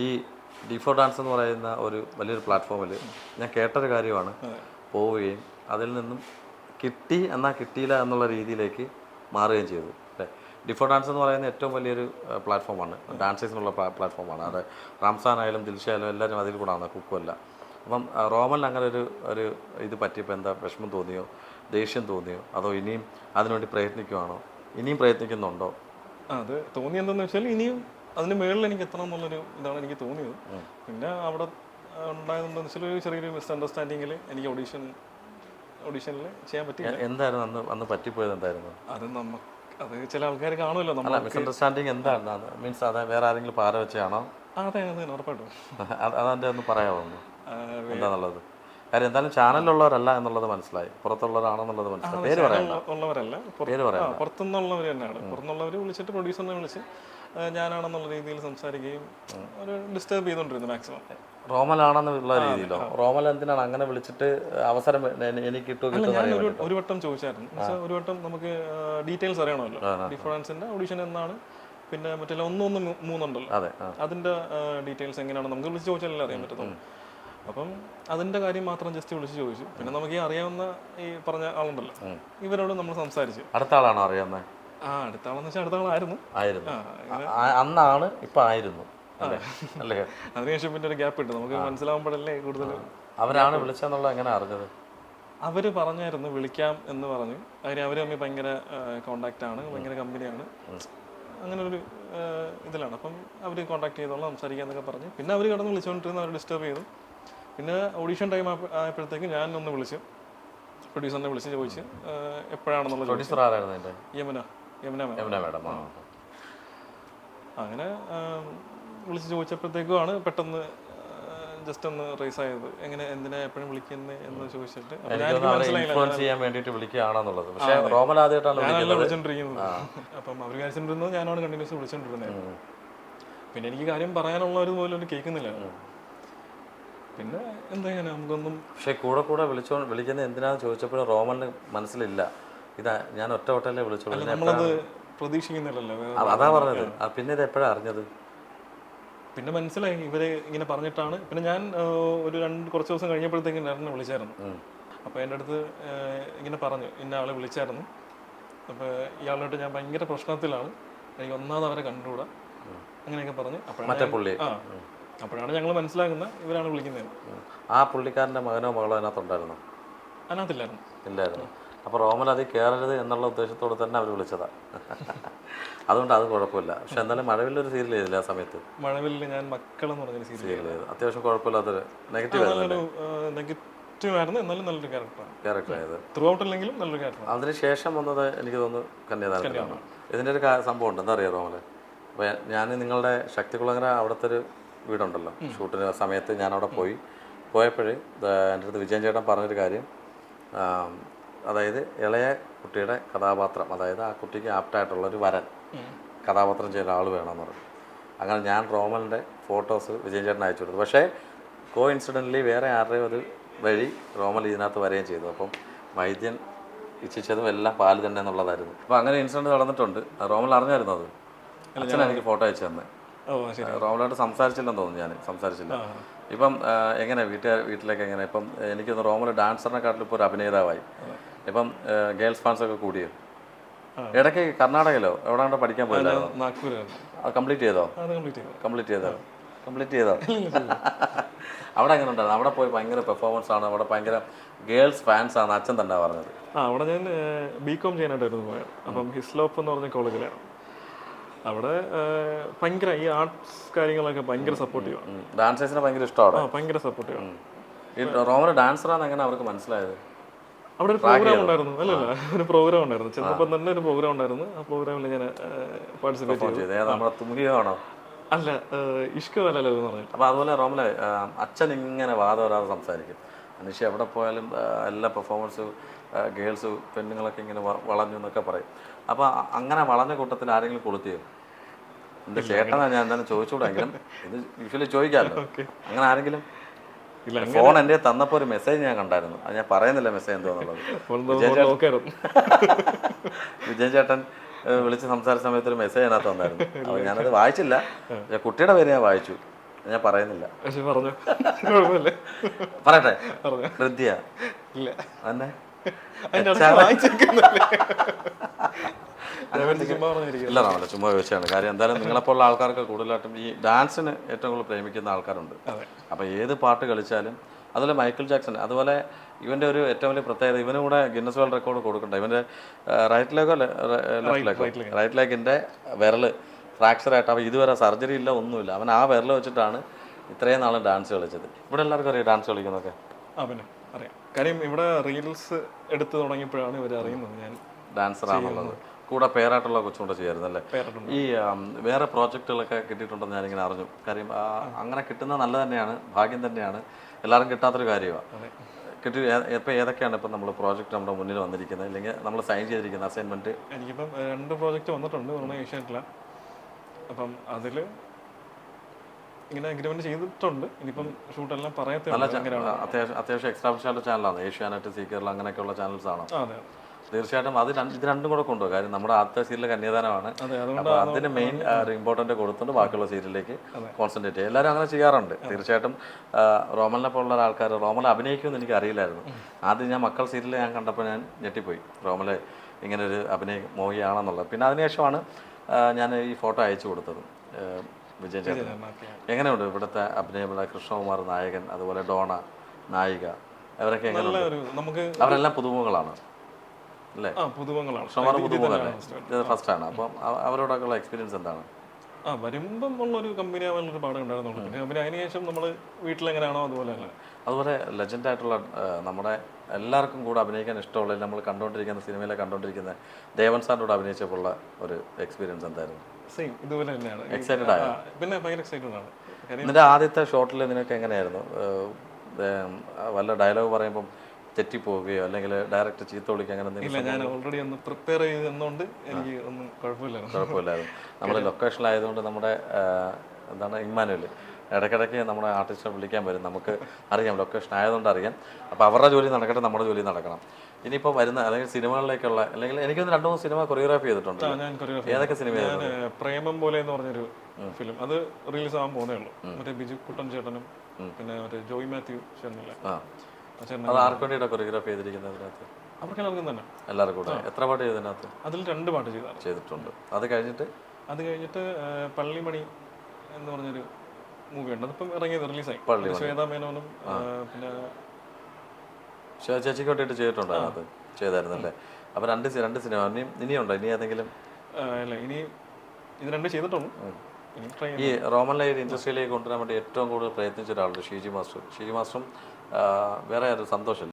ഈ D4 dance എന്ന് പറയുന്ന ഒരു വലിയൊരു പ്ലാറ്റ്ഫോമിൽ ഞാൻ കേട്ടൊരു കാര്യമാണ്, പോവുകയും അതിൽ നിന്നും കിട്ടി എന്നാൽ കിട്ടിയില്ല എന്നുള്ള രീതിയിലേക്ക് മാറുകയും ചെയ്തു അല്ലേ. D4 ഡാൻസ് എന്ന് പറയുന്ന ഏറ്റവും വലിയൊരു പ്ലാറ്റ്ഫോമാണ്, ഡാൻസേഴ്സിനുള്ള പ്ലാറ്റ്ഫോമാണ്. അത് റാംസാൻ ആയാലും ദിൽഷ ആയാലും എല്ലാവരും അതിൽ കൂടാണ്, കുക്കുമല്ല. അപ്പം റോമലിന് അങ്ങനെ ഒരു ഇത് പറ്റിയപ്പോൾ എന്താ വിഷമം തോന്നിയോ, ദേഷ്യം തോന്നിയോ, അതോ ഇനിയും അതിനുവേണ്ടി പ്രയത്നിക്കുവാണോ, ഇനിയും പ്രയത്നിക്കുന്നുണ്ടോ? അത് തോന്നി എന്താണെന്ന് വെച്ചാൽ ഇനിയും അതിന് മുകളിൽ എനിക്ക് എത്തണം എന്നുള്ളൊരു ഇതാണ് എനിക്ക് തോന്നിയത്. പിന്നെ അവിടെ ഉണ്ടായതെന്താണെന്ന് വെച്ചാൽ ഒരു ചെറിയൊരു മിസ്അണ്ടർസ്റ്റാൻഡിങ്ങിൽ എനിക്ക് ഓഡീഷനിൽ ചെയ്യാൻ പറ്റില്ല. എന്തായിരുന്നു അന്ന് പറ്റിപ്പോയത്? എന്തായിരുന്നു അത് ചില ആൾക്കാർ കാണുമല്ലോ അല്ല, മിസ്അണ്ടർസ്റ്റാൻഡിങ് എന്താണ്? മീൻസ് അത് വേറെ ആരെങ്കിലും പാര വെച്ചാണോ? അതെ ഉറപ്പായിട്ടും. അതെൻ്റെ ഒന്ന് പറയാമോ എന്താന്നുള്ളത്? കാര്യം എന്തായാലും ചാനലിലുള്ളവരല്ല എന്നുള്ളത് മനസ്സിലായി, പുറത്തുള്ളവരാണെന്നുള്ളത് മനസ്സിലായി. പേര് ഉള്ളവരല്ല, പുറത്തുനിന്നുള്ളവർ തന്നെയാണ്. പുറത്തുനിന്നുള്ളവർ വിളിച്ചിട്ട് പ്രൊഡ്യൂസറിനെ വിളിച്ച് ഞാനാണെന്നുള്ള രീതിയിൽ സംസാരിക്കുകയും ഒരു ഡിസ്റ്റർബ് ചെയ്തുകൊണ്ടിരുന്നു മാക്സിമം. റോമലാണെന്നുള്ള രീതിയിലോ? റോമൽ എന്തിനാണ് അങ്ങനെ വിളിച്ചിട്ട് അവസരം എനിക്ക് ഒരു വട്ടം ചോദിച്ചായിരുന്നു. ഒരു വട്ടം നമുക്ക് ഡീറ്റെയിൽസ് അറിയണമല്ലോ, ഡിഫറൻസിന്റെ ഓഡിഷൻ എന്നാണ്, പിന്നെ മറ്റേ 113 ഉണ്ടല്ലോ, അതിന്റെ ഡീറ്റെയിൽസ് എങ്ങനെയാണ് നമുക്ക് വിളിച്ച് ചോദിച്ചാലല്ലേ അറിയാൻ പറ്റത്തുള്ളൂ. അപ്പം അതിന്റെ കാര്യം മാത്രം ജസ്റ്റ് വിളിച്ച് ചോദിച്ചു. പിന്നെ നമുക്ക് ഈ അറിയാവുന്ന ഈ പറഞ്ഞ ആളുണ്ടല്ലോ, ഇവരോട് നമ്മൾ സംസാരിച്ചു. അടുത്ത ആളാണോ അറിയാവുന്നത്? അടുത്ത ആളെന്ന് വെച്ചാൽ അടുത്ത ആളായിരുന്നു. അന്നാണ്, ഇപ്പൊ ആയിരുന്നു അല്ലേ? അതിനുശേഷം പിന്നെ ഒരു ഗ്യാപ്പ് ഇട്ടു, നമുക്ക് മനസ്സിലാവുമ്പോഴല്ലേ കൂടുതൽ. അവരാണ് വിളിച്ചെന്നുള്ള എങ്ങനെ അറിഞ്ഞത്? അവര് പറഞ്ഞായിരുന്നു വിളിക്കാം എന്ന് പറഞ്ഞു. അവര് തമ്മിൽ ഭയങ്കര കോണ്ടാക്ട് ആണ്, ഭയങ്കര കമ്പനിയാണ്, അങ്ങനെ ഒരു ഇതിലാണ്. അപ്പം അവർ കോണ്ടാക്ട് ചെയ്തോളാം, സംസാരിക്കാന്നൊക്കെ പറഞ്ഞു. പിന്നെ അവർ കിടന്ന് വിളിച്ചുകൊണ്ടിരുന്നു, അവർ ഡിസ്റ്റർബ് ചെയ്തു. പിന്നെ ഓഡീഷൻ ടൈം ആയപ്പോഴത്തേക്ക് ഞാൻ ഒന്ന് വിളിച്ചു, പ്രൊഡ്യൂസറിനെ വിളിച്ച് ചോദിച്ചു എപ്പോഴാണെന്നുള്ള. യമുന മാഡം. അങ്ങനെ വിളിച്ച് ചോദിച്ചപ്പോഴത്തേക്കുമാണ് പെട്ടെന്ന് ജസ്റ്റ് ഒന്ന് റേസ് ആയത്. എന്തിനാ എപ്പോഴും വിളിക്കുന്നത് എന്ന് ചോദിച്ചിട്ട് വിളിച്ചോണ്ടിരിക്കുന്നത്. അപ്പം അവർ വിചാരിച്ചോണ്ടിരുന്നത് ഞാനാണ് കണ്ടിന്യൂസ് വിളിച്ചോണ്ടിരുന്നത്. പിന്നെ എനിക്ക് കാര്യം പറയാനുള്ളവർ പോലും കേൾക്കുന്നില്ല. പിന്നെ എന്താ നമുക്കൊന്നും. പക്ഷെ കൂടെ വിളിക്കുന്നത് എന്തിനാന്ന് ചോദിച്ചപ്പോഴും റോമലിന് മനസ്സിലില്ല, ഇതാ ഞാൻ ഒറ്റ വട്ടല്ലേ വിളിച്ചോളൂ, നമ്മളത് പ്രതീക്ഷിക്കുന്നില്ലല്ലോ. അതാ പറഞ്ഞത്. പിന്നെ ഇത് എപ്പോഴാണ് അറിഞ്ഞത്? പിന്നെ മനസ്സിലായി ഇവര് ഇങ്ങനെ പറഞ്ഞിട്ടാണ്. പിന്നെ ഞാൻ കുറച്ച് ദിവസം കഴിഞ്ഞപ്പോഴത്തേക്കും എന്നെ വിളിച്ചായിരുന്നു. അപ്പോൾ എൻ്റെ അടുത്ത് ഇങ്ങനെ പറഞ്ഞു, ഇന്ന ആളെ വിളിച്ചായിരുന്നു, അപ്പോൾ ഇയാളോട്ട് ഞാൻ ഭയങ്കര പ്രശ്നത്തിലാണ്, എനിക്ക് ഒന്നാമത് അവരെ കണ്ടുകൂടാ, അങ്ങനെയൊക്കെ പറഞ്ഞു. അപ്പോഴാണ് ഞങ്ങൾ മനസ്സിലാക്കുന്നത് ഇവരാണ് വിളിക്കുന്നത്. ആ പുള്ളിക്കാരൻ്റെ മകനോ മകളോ അതിനകത്തുണ്ടായിരുന്നു? അതിനകത്തില്ലായിരുന്നു. അപ്പോൾ റോമൽ അതിൽ കയറരുത് എന്നുള്ള ഉദ്ദേശത്തോടെ തന്നെ അവർ വിളിച്ചതാണ്. അതുകൊണ്ട് അത് കുഴപ്പമില്ല. പക്ഷെ എന്തായാലും മഴവില്ലൊരു സീരിയൽ ചെയ്തില്ല ആ സമയത്ത്. മഴവില്ലിൽ ഞാൻ മക്കളെന്ന് പറഞ്ഞൊരു സീരിയൽ ചെയ്തു. അത്യാവശ്യം കുഴപ്പമില്ലാത്തൊരു നെഗറ്റീവ് ആയിരുന്നു, എന്നാലും നല്ലൊരു ക്യാരക്ടറായത്. ത്രൂ ഔട്ട് അല്ലെങ്കിലും നല്ലൊരു ക്യാരക്ടർ. അതിനുശേഷം വന്നത് എനിക്ക് തോന്നുന്നു കന്യാദാനത്തിലാണ്. ഇതിൻ്റെ ഒരു സംഭവം ഉണ്ട്, എന്താ അറിയാം റോമലെ? അപ്പോൾ ഞാൻ നിങ്ങളുടെ ശക്തികുളങ്ങര അവിടുത്തെ ഒരു വീടുണ്ടല്ലോ, ഷൂട്ടിന് സമയത്ത് ഞാൻ അവിടെ പോയപ്പോൾ എൻ്റെ അടുത്ത് വിജയൻ ചേട്ടൻ പറഞ്ഞൊരു കാര്യം, അതായത് ഇളയ കുട്ടിയുടെ കഥാപാത്രം, അതായത് ആ കുട്ടിക്ക് ആപ്റ്റായിട്ടുള്ളൊരു വരൻ കഥാപാത്രം ചെയ്യുന്ന ആൾ വേണമെന്ന് പറഞ്ഞു. അങ്ങനെ ഞാൻ റോമലിൻ്റെ ഫോട്ടോസ് വിജയൻ ചേട്ടൻ അയച്ചു കൊടുത്തു. പക്ഷേ കോഇൻസിഡൻ്റലി വേറെ ആരുടെയും ഒരു വഴി റോമൽ ഇതിനകത്ത് വരികയും ചെയ്തു. അപ്പം വൈദ്യൻ ഇച്ഛിച്ചതും എല്ലാം പാല് തന്നെ എന്നുള്ളതായിരുന്നു. അപ്പോൾ അങ്ങനെ ഇൻസിഡൻറ്റ് നടന്നിട്ടുണ്ട്. റോമൽ അറിഞ്ഞായിരുന്നു അത്? അച്ഛനാണ് എനിക്ക് ഫോട്ടോ അയച്ചു തന്നെ. റോമലായിട്ട് സംസാരിച്ചില്ലെന്ന് തോന്നുന്നു, ഞാൻ സംസാരിച്ചില്ല. ഇപ്പം എങ്ങനെ വീട്ടിലേക്ക് എങ്ങനെ? ഇപ്പം എനിക്കൊന്ന് റോമൽ ഡാൻസറിനെക്കാട്ടിലും ഇപ്പോൾ ഒരു അഭിനേതാവായി. ഇപ്പം ഗേൾസ് ഫാൻസൊക്കെ കൂടിയോ? ഇടയ്ക്ക് കർണാടകയിലോ എവിടെയാണ്ടോ പഠിക്കാൻ പോയതായിരുന്നു. അത് കംപ്ലീറ്റ് ചെയ്തോ? അവിടെ എങ്ങനെ ഉണ്ടായിരുന്നു? അവിടെ പോയി ഭയങ്കര പെർഫോമൻസ് ആണ്, അവിടെ ഭയങ്കര ഗേൾസ് ഫാൻസ് ആണ് അച്ഛൻ തന്നെ പറഞ്ഞത്. അവിടെ ഞാൻ BCom ചെയ്യാനായിട്ടായിരുന്നു പോയത്. അപ്പം ഹിസ്ലോപ്പ് എന്ന് പറഞ്ഞ കോളേജിലാണ്. അവിടെ ഭയങ്കര ഈ ആർട്സ് കാര്യങ്ങളൊക്കെ ഭയങ്കര സപ്പോർട്ടീവാണ്. ഡാൻസേഴ്സിനെ ഭയങ്കര ഇഷ്ടമാണ്, ഭയങ്കര സപ്പോർട്ടീവാണ്. റോമൽ ഡാൻസറാന്ന് എങ്ങനെ അവർക്ക് മനസ്സിലായത്? അവിടെ ഒരു പ്രോഗ്രാം ഉണ്ടായിരുന്നു. ഒരു പ്രോഗ്രാം ഉണ്ടായിരുന്നു, ചെന്നപ്പം തന്നെ ഒരു പ്രോഗ്രാം ഉണ്ടായിരുന്നു. ആ പ്രോഗ്രാമിൽ ഞാൻ പാർട്ടിസിപ്പേറ്റ് ചെയ്തു. അല്ല, ഇഷ്കവല്ലോ എന്ന് പറഞ്ഞു. അപ്പോൾ അതുപോലെ റോമലെ അച്ഛൻ ഇങ്ങനെ വാദവരാതെ സംസാരിക്കും. അനീഷ എവിടെ പോയാലും എല്ലാ പെർഫോമൻസ് ഗേൾസ് പെണ്ണുങ്ങളൊക്കെ ഇങ്ങനെ വളഞ്ഞു എന്നൊക്കെ പറയും. അപ്പോൾ അങ്ങനെ വളഞ്ഞ കൂട്ടത്തിൽ ആരെങ്കിലും കൊളുത്തിയോ? എൻ്റെ ചേട്ടനാ, ഞാൻ എന്തായാലും ചോദിച്ചുകൂടെങ്കിലും ഇത് യൂഷ്വലി ചോദിക്കാമല്ലോ. അങ്ങനെ ആരെങ്കിലും? ഫോൺ എൻ്റെ തന്നപ്പോൾ ഒരു മെസ്സേജ് ഞാൻ കണ്ടായിരുന്നു, അത് ഞാൻ പറയുന്നില്ല മെസ്സേജ് എന്തോന്നുള്ളത്. വിജയൻ ചേട്ടൻ വിളിച്ച് സംസാരിച്ച സമയത്ത് ഒരു മെസ്സേജ് അതിനകത്ത് വന്നായിരുന്നു. അപ്പോൾ ഞാനത് വായിച്ചില്ല, കുട്ടിയുടെ പേര് ഞാൻ വായിച്ചു. ഞാൻ പറയുന്നില്ല. പക്ഷെ പറഞ്ഞു കുഴപ്പമില്ല, പറയട്ടെ. പറഞ്ഞു. ഹൃദ്യ ഇല്ല, തന്നെ അതിന്റെ അടുത്ത് വായിച്ചേക്കുന്നല്ലേ. ചുമ്മാ പറഞ്ഞിരിക്കും. ഇല്ല റാമല്ല, ചുമ്മാ ചോദിച്ചാണ്. കാര്യം എന്തായാലും നിങ്ങളെപ്പോലുള്ള ആൾക്കാർക്ക് കൂടുതലായിട്ടും ഈ ഡാൻസിന് ഏറ്റവും കൂടുതൽ പ്രേമിക്കുന്ന ആൾക്കാരുണ്ട്. അപ്പോൾ ഏത് പാട്ട് കളിച്ചാലും, അതുപോലെ മൈക്കിൾ ജാക്സൺ, അതുപോലെ ഇവൻ്റെ ഒരു ഏറ്റവും വലിയ പ്രത്യേകത, ഇവനും കൂടെ ഗിന്നസ് വേൾഡ് റെക്കോർഡ് കൊടുക്കണ്ട. ഇവൻ്റെ റൈറ്റ് ലെഗോ റൈറ്റ് ലെഗിൻ്റെ വിരൽ ഫ്രാക്ചറായിട്ട് അവൻ ഇതുവരെ സർജറി ഇല്ല, ഒന്നുമില്ല. അവൻ ആ വിരൽ വെച്ചിട്ടാണ് ഇത്രയും നാളും ഡാൻസ് കളിച്ചത്. ഇവിടെ എല്ലാവർക്കും അറിയാം ഡാൻസ് കളിക്കുന്നതൊക്കെ. പിന്നെ അറിയാം. കാര്യം ഇവിടെ റീൽസ് എടുത്ത് തുടങ്ങിയപ്പോഴാണ് ഇവർ അറിയുന്നത് ഞാൻ ഡാൻസറാണെന്നുള്ളത്. കൂടെ പേരായിട്ടുള്ള കൊച്ചുകൊണ്ട് ചെയ്യായിരുന്നല്ലേ. ഈ വേറെ പ്രോജക്റ്റുകളൊക്കെ കിട്ടിയിട്ടുണ്ടെന്ന് ഞാനിങ്ങനെ അറിഞ്ഞു. കാര്യം അങ്ങനെ കിട്ടുന്നത് നല്ല തന്നെയാണ്, ഭാഗ്യം തന്നെയാണ്, എല്ലാവരും കിട്ടാത്തൊരു കാര്യമാണ്. കിട്ടി ഇപ്പം ഏതൊക്കെയാണ് ഇപ്പം നമ്മൾ പ്രോജക്റ്റ് നമ്മുടെ മുന്നിൽ വന്നിരിക്കുന്നത്, അല്ലെങ്കിൽ നമ്മൾ സൈൻ ചെയ്തിരിക്കുന്ന അസൈൻമെൻറ്റ്? എനിക്കിപ്പം 2 പ്രോജക്റ്റ് വന്നിട്ടുണ്ട്. ഒന്ന് ഏഷ്യാനെറ്റില. അപ്പം അതിൽ ഇങ്ങനെ അഗ്രിമെന്റ് ചെയ്തിട്ടുണ്ട്. ഇനിയിപ്പം ഷൂട്ടെല്ലാം പറയത്തില്ല. അത്യാവശ്യം എക്സ്ട്രാഫിഷ്യൽ ചാനലാണ് ഏഷ്യാനെറ്റ്, സീ കേരള, അങ്ങനെയൊക്കെയുള്ള ചാനൽസാണ്. അതെ, തീർച്ചയായിട്ടും ഇത് രണ്ടും കൂടെ കൊണ്ടുപോകും. കാര്യം നമ്മുടെ ആദ്യത്തെ സീരിയൽ കന്യാദാനമാണ്. അപ്പോൾ അതിന് മെയിൻ ഇമ്പോർട്ടൻ്റ് കൊടുത്തുകൊണ്ട് ബാക്കിയുള്ള സീരിയലിലേക്ക് കോൺസെൻട്രേറ്റ് ചെയ്യുക. എല്ലാവരും അങ്ങനെ ചെയ്യാറുണ്ട്. തീർച്ചയായിട്ടും റോമലിനെ പോലുള്ള ആൾക്കാർ, റോമൽ അഭിനയിക്കുമെന്ന് എനിക്ക് അറിയില്ലായിരുന്നു. ആദ്യം ഞാൻ മക്കൾ സീരിയൽ ഞാൻ കണ്ടപ്പോൾ ഞാൻ ഞെട്ടിപ്പോയി, റോമൽ ഇങ്ങനെ ഒരു അഭിനയ മോഹിയാണെന്നുള്ളത്. പിന്നെ അതിനുശേഷമാണ് ഞാൻ ഈ ഫോട്ടോ അയച്ചു കൊടുത്തത് വിജയൻ ചേട്ടൻ. എങ്ങനെയുണ്ട് ഇവിടുത്തെ അഭിനയം? കൃഷ്ണകുമാർ നായകൻ, അതുപോലെ ഡോണ നായിക, അവരൊക്കെ എങ്ങനെയുണ്ട്? അവരെല്ലാം പുതുമുഖങ്ങളാണ് അല്ലേ? പുതുമുഖങ്ങളാണ്. ഫസ്റ്റാണ്. അപ്പം അവരോടൊക്കെയുള്ള എക്സ്പീരിയൻസ് എന്താണ്? വരുമ്പം ഉള്ളൊരു കമ്പനി ആവാനുള്ളൊരു പാഠം ഉണ്ടായിരുന്നുള്ളൂ. പിന്നെ അതിനുശേഷം നമ്മൾ വീട്ടിലെങ്ങനെയാണോ അതുപോലെ തന്നെ. അതുപോലെ ലെജൻഡായിട്ടുള്ള നമ്മുടെ എല്ലാവർക്കും കൂടെ അഭിനയിക്കാൻ ഇഷ്ടമുള്ള, നമ്മൾ കണ്ടുകൊണ്ടിരിക്കുന്ന സിനിമയിലെ കണ്ടുകൊണ്ടിരിക്കുന്ന ദേവൻ സാറിനോട് അഭിനയിച്ചപ്പോഴുള്ള ഒരു എക്സ്പീരിയൻസ് എന്തായിരുന്നു? സെയിം ഇതുപോലെ തന്നെയാണ്. എക്സൈറ്റഡ് ആയോ? പിന്നെ ഭയങ്കര എക്സൈറ്റഡ് ആണ്. നിന്റെ ആദ്യത്തെ ഷോട്ടിൽ നിനക്ക് എങ്ങനെയായിരുന്നു? വല്ല ഡയലോഗ് പറയുമ്പം തെറ്റിപ്പോവുകയോ അല്ലെങ്കിൽ ഡയറക്റ്റ് ചീത്ത വിളിക്കുക അങ്ങനെ എന്തെങ്കിലും? ഞാൻ ഓൾറെഡി ഒന്ന് പ്രിപ്പയർ ചെയ്തുകൊണ്ട് എനിക്ക് ഒന്നും കുഴപ്പമില്ലായിരുന്നു. നമ്മൾ ലൊക്കേഷനിലായതുകൊണ്ട് നമ്മുടെ എന്താണ് ഇമ്മാനുവൽ ഇടയ്ക്കിടയ്ക്ക് നമ്മുടെ ആർട്ടിസ്റ്റിനെ വിളിക്കാൻ വരും. നമുക്ക് അറിയാം, ലൊക്കേഷൻ ആയതുകൊണ്ട് അറിയാം. അപ്പോൾ അവരുടെ ജോലി നടക്കട്ടെ, നമ്മുടെ ജോലി നടക്കണം. ഇനിയിപ്പോൾ വരുന്ന അല്ലെങ്കിൽ സിനിമകളിലേക്കുള്ള, അല്ലെങ്കിൽ എനിക്കൊന്ന് 2-3 സിനിമ കൊറിയോഗ്രാഫി ചെയ്തിട്ടുണ്ട്. ഏതൊക്കെ സിനിമയാണ്? പ്രേമം പോലെ എന്ന് പറഞ്ഞൊരു ഫിലിം, അത് റിലീസ് ആവാൻ പോകുന്നേ ഉള്ളൂ. മറ്റേ ബിജു കുട്ടൻ ചേട്ടനും പിന്നെ മറ്റേ ജോയ് മാത്യു ചേട്ടനില്ലേ, അത് ആർക്ക് വേണ്ടിയിട്ടാണ് കൊറിയോഗ്രാഫി ചെയ്തിരിക്കുന്നത്? അതിനകത്ത് അവർക്ക് എല്ലാവർക്കും തന്നെ. എല്ലാവർക്കും കൂടെ എത്ര പാട്ട് ചെയ്തതിനകത്ത്? അതിൽ 2 പാട്ട് ചെയ്തിട്ടുണ്ട്. അത് കഴിഞ്ഞിട്ട് പള്ളിമണി എന്ന് പറഞ്ഞൊരു മൂവി ഉണ്ട്. അതിപ്പം ഇറങ്ങിയത്, റിലീസായി. ശ്വേതാ മേനോനും പിന്നെ ചേച്ചിക്ക് വേണ്ടിയിട്ട് ചെയ്തിട്ടുണ്ട്. അതിനകത്ത് ചെയ്തായിരുന്നല്ലേ? അപ്പോൾ രണ്ട് സിനിമ ഇനിയുണ്ടോ? ഇനി ഏതെങ്കിലും? അല്ല, ഇനി ഇത് 2 ചെയ്തിട്ടുള്ളൂ. ഈ റോമൻ ലൈൻ ഇൻഡസ്ട്രിയിലേക്ക് കൊണ്ടുവരാൻ വേണ്ടി ഏറ്റവും കൂടുതൽ പ്രയത്നിച്ച ഒരാളുണ്ട്, ഷീജി മാസ്റ്ററും വേറെ ഒരു സന്തോഷം.